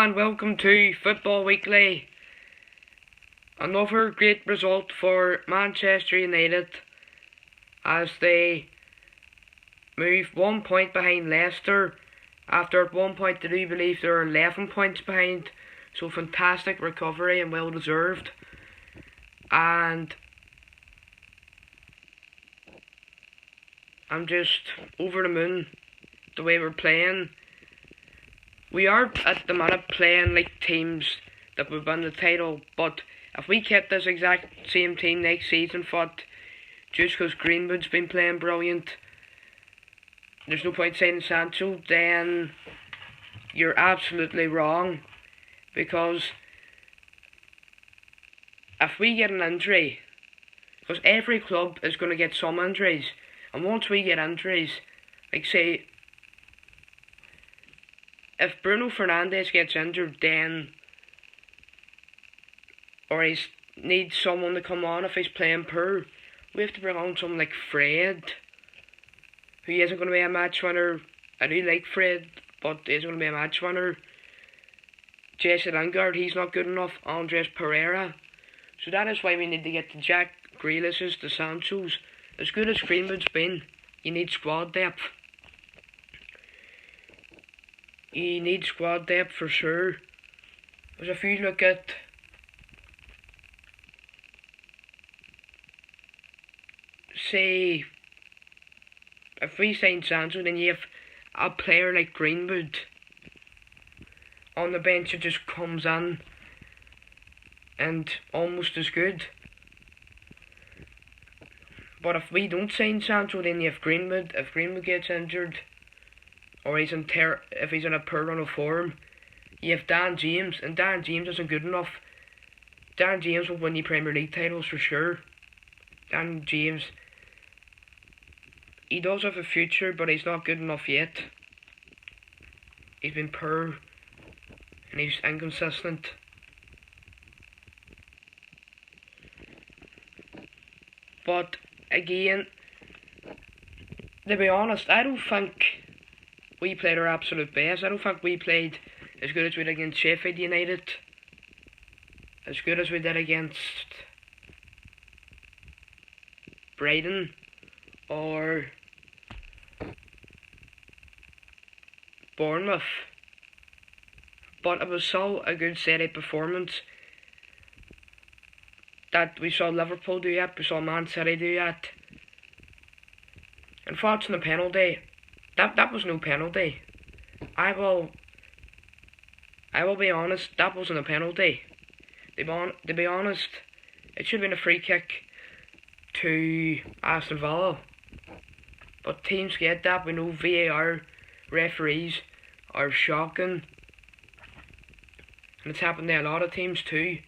and welcome to Football Weekly. Another great result for Manchester United as they move 1 point behind Leicester. After at one point they do believe they're 11 points behind, so fantastic recovery and well deserved. And I'm just over the moon the way we're playing. We are at the minute playing like teams that would win the title, but if we kept this exact same team next season, just because Greenwood's been playing brilliant, there's no point saying Sancho, then you're absolutely wrong. Because if we get an injury, because every club is going to get some injuries, and once we get injuries, like say, if Bruno Fernandes gets injured, then, or he needs someone to come on if he's playing poor, we have to bring on someone like Fred, who isn't going to be a match winner. I do like Fred, but he isn't going to be a match winner. Jesse Lingard, he's not good enough. Andres Pereira. So that is why we need to get the Jack Grealishes, the Sanchos. As good as Greenwood's been, you need squad depth. You need squad depth for sure. Because if you look at say, if we sign Sancho, then you have a player like Greenwood on the bench that just comes in and almost as good. But if we don't sign Sancho, then you have Greenwood. If Greenwood gets injured, or if he's in a poor run of form, you have Dan James, and Dan James isn't good enough. Dan James will win the Premier League titles for sure. Dan James, he does have a future, but he's not good enough yet. He's been poor, and he's inconsistent. But again, to be honest, I don't think we played our absolute best. I don't think we played as good as we did against Sheffield United, as good as we did against Brighton, or Bournemouth. But it was still a good steady performance that we saw Liverpool do that, we saw Man City do that. And thoughts on the penalty, that was no penalty. I will be honest, that wasn't a penalty. To be honest, it should have been a free kick to Aston Villa. But teams get that. We know VAR referees are shocking. And it's happened to a lot of teams too.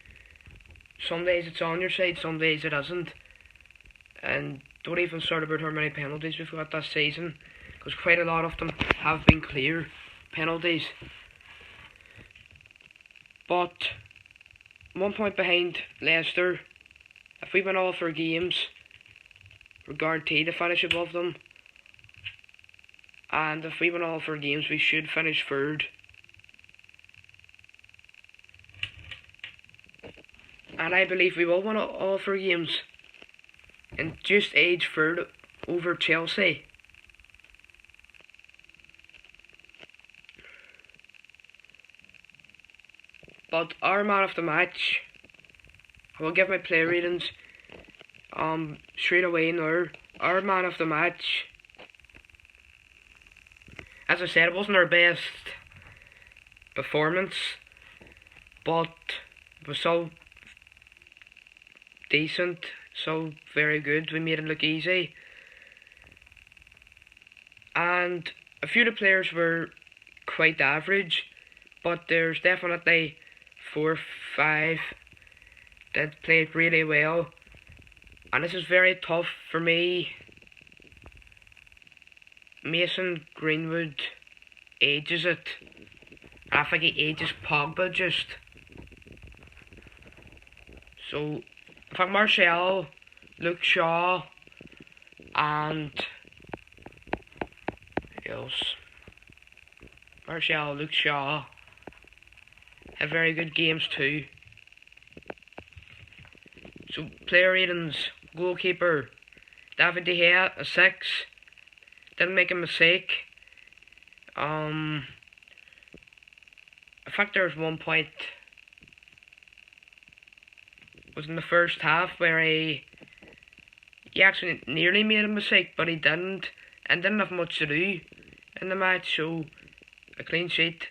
Some days it's on your side, some days it isn't. And don't even start about how many penalties we've got this season, because quite a lot of them have been clear penalties. But 1 point behind Leicester. If we win all 4 games, we're guaranteed to finish above them. And if we win all 4 games, we should finish third. And I believe we will win all 4 games and just edge third over Chelsea. But our man of the match, I will give my player ratings straight away now. Our man of the match, as I said, it wasn't our best performance, but it was so decent, so very good. We made it look easy. And a few of the players were quite average, but there's definitely 4 or 5 that played really well. And this is very tough for me. Mason Greenwood ages it. I think he ages Pogba just. So I think Martial, Luke Shaw, and who else? Martial, Luke Shaw, had very good games too. So player ratings, goalkeeper David De Gea, a 6. Didn't make a mistake. In fact, there was one point was in the first half where he actually nearly made a mistake, but he didn't, and didn't have much to do in the match. So a clean sheet,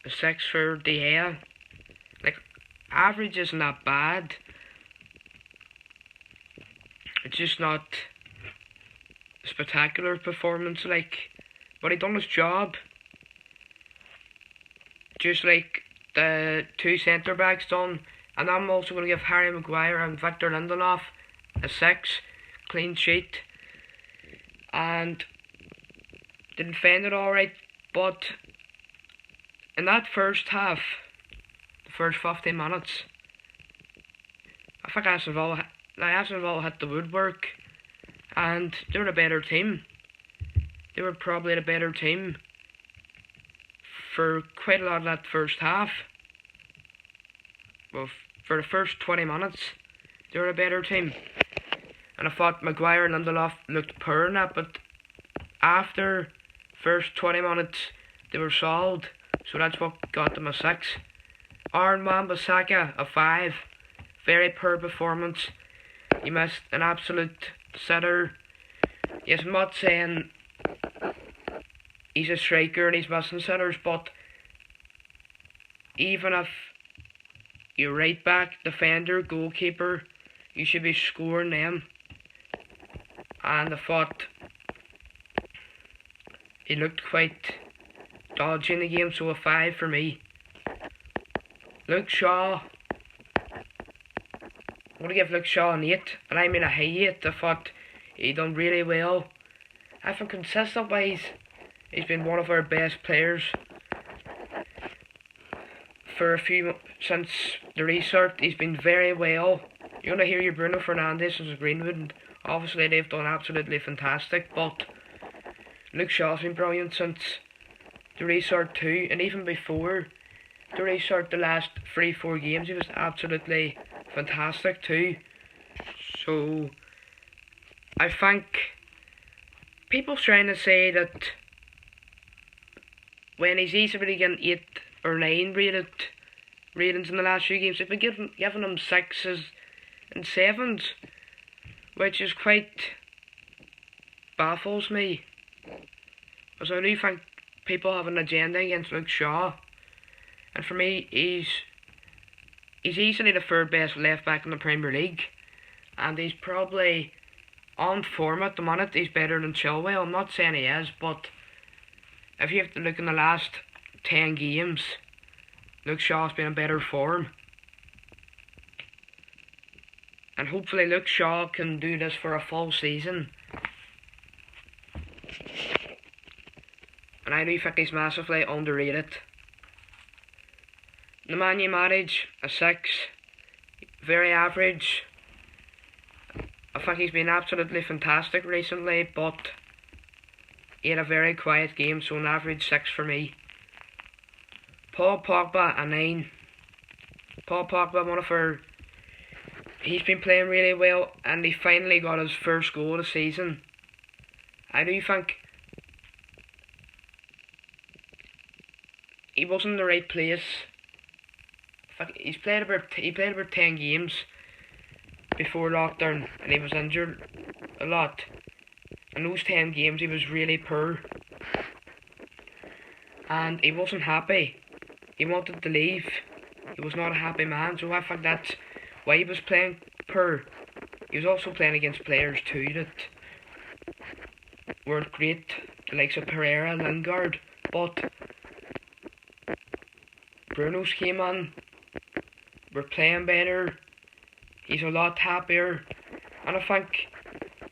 a 6 for De Gea. Like, average isn't that bad. It's just not a spectacular performance, like, but he done his job. Just like the 2 centre backs done. And I'm also going to give Harry Maguire and Victor Lindelof a 6, clean sheet. And they defended alright, but in that first half, the first 15 minutes, I think Aston Villa hit the woodwork, and they were a better team. They were probably the better team for quite a lot of that first half. Well, for the first 20 minutes, they were a better team. And I thought Maguire and Lindelof looked poor in that, but after first 20 minutes, they were solid. So that's what got them a 6. Aaron Wan-Bissaka, a 5. Very poor performance. He missed an absolute sitter. Yes, I'm not saying he's a striker and he's missing sitters, but even if you're right back, defender, goalkeeper, you should be scoring them. And I thought he looked quite dodgy in the game, so a 5 for me. Luke Shaw, I'm going to give Luke Shaw an 8, and I mean a high 8. I thought he done really well. I think consistent wise, he's been one of our best players for a few since the restart. He's been very well. You're going to hear your Bruno Fernandes and Greenwood, and obviously they've done absolutely fantastic, but Luke Shaw's been brilliant since the restart too, and even before the restart, the last 3-4 games he was absolutely fantastic too. So I think people's trying to say that when he's easily getting 8 or 9 ratings in the last few games, they've been giving him 6s and 7s, which is quite baffles me, because I do think people have an agenda against Luke Shaw, and for me he's easily the 3rd best left back in the Premier League, and he's probably on form at the minute. He's better than Chilwell. I'm not saying he is, but if you have to look in the last 10 games, Luke Shaw's been in better form. And hopefully Luke Shaw can do this for a full season. And I do think he's massively underrated. Nemanja Matic, a 6. Very average. I think he's been absolutely fantastic recently, but he had a very quiet game, so an average 6 for me. Paul Pogba, a 9. Paul Pogba, he's been playing really well, and he finally got his first goal of the season. I do think he wasn't in the right place. He played about 10 games before lockdown, and he was injured a lot. In those 10 games he was really poor, and he wasn't happy. He wanted to leave. He was not a happy man, so I think that's why he was playing poor. He was also playing against players too that weren't great, the likes of Pereira and Lingard, but Bruno's came on. We're playing better. He's a lot happier, and I think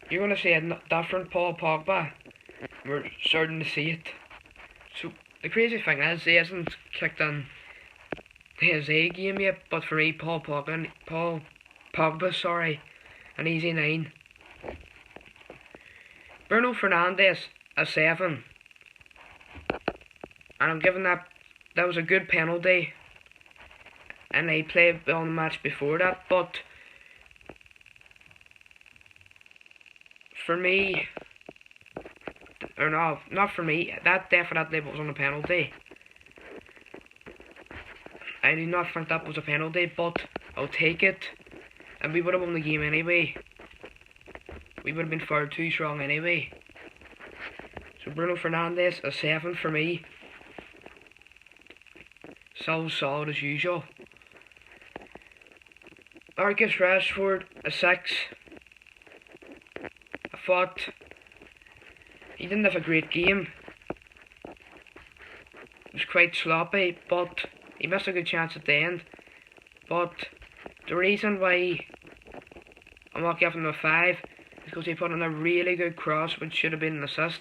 you're going to see a different Paul Pogba. We're starting to see it. So the crazy thing is, he hasn't kicked on his A game yet, but for me, Paul Pogba, an easy 9. Bruno Fernandes, a 7. And I'm giving that was a good penalty. and he played well in the match before that, but for me, or no, not for me, that definitely was on a penalty. I do not think that was a penalty, but I'll take it, and we would have won the game anyway. We would have been far too strong anyway. So Bruno Fernandes, a 7 for me. So solid as usual. Marcus Rashford, a 6. I thought he didn't have a great game. He was quite sloppy, but he missed a good chance at the end. But the reason why I'm not giving him a 5 is because he put in a really good cross, which should have been an assist.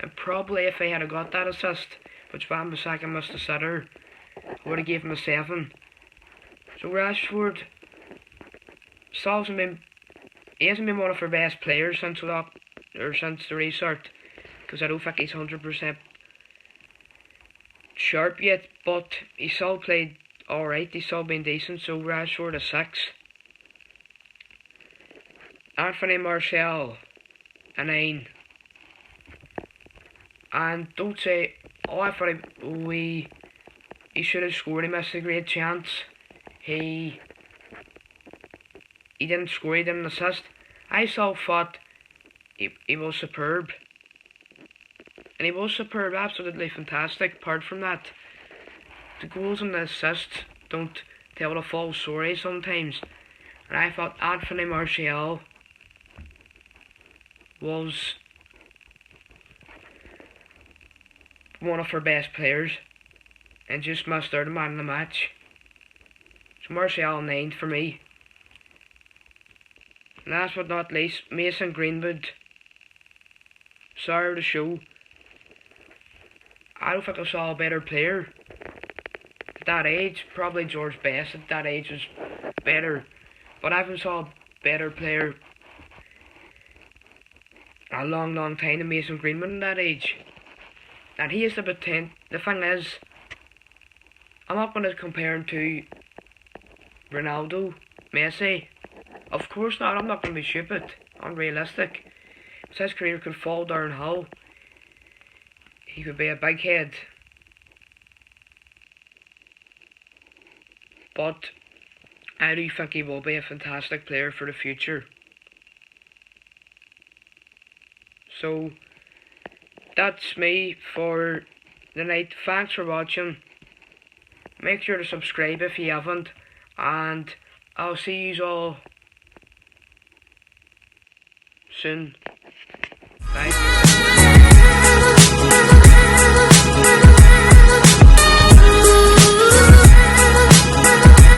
And probably if he had got that assist, which Van Bissaka missed a sitter, I would have gave him a 7. So Rashford he hasn't been one of our best players since since the restart, because I don't think he's 100% sharp yet, but he still played alright, he's still been decent. So Rashford, a 6. Anthony Martial, a 9. And don't say, oh, I thought he should have scored, he missed a great chance. He didn't score, he didn't assist. I still thought he was superb. And he was superb, absolutely fantastic. Apart from that, the goals and the assists don't tell the full story sometimes. And I thought Anthony Martial was one of our best players and just missed out the man of the match. So Martial, 9 for me. And last but not least, Mason Greenwood. Sorry to show. I don't think I saw a better player at that age. Probably George Best at that age was better, but I haven't saw a better player a long time than Mason Greenwood at that age. And he is the potential. The thing is, I'm not going to compare him to Ronaldo, Messi. Of course not, I'm not going to be stupid, unrealistic. His career could fall downhill. He could be a big head. But I do think he will be a fantastic player for the future. So that's me for the night. Thanks for watching. Make sure to subscribe if you haven't, and I'll see you all soon. Bye.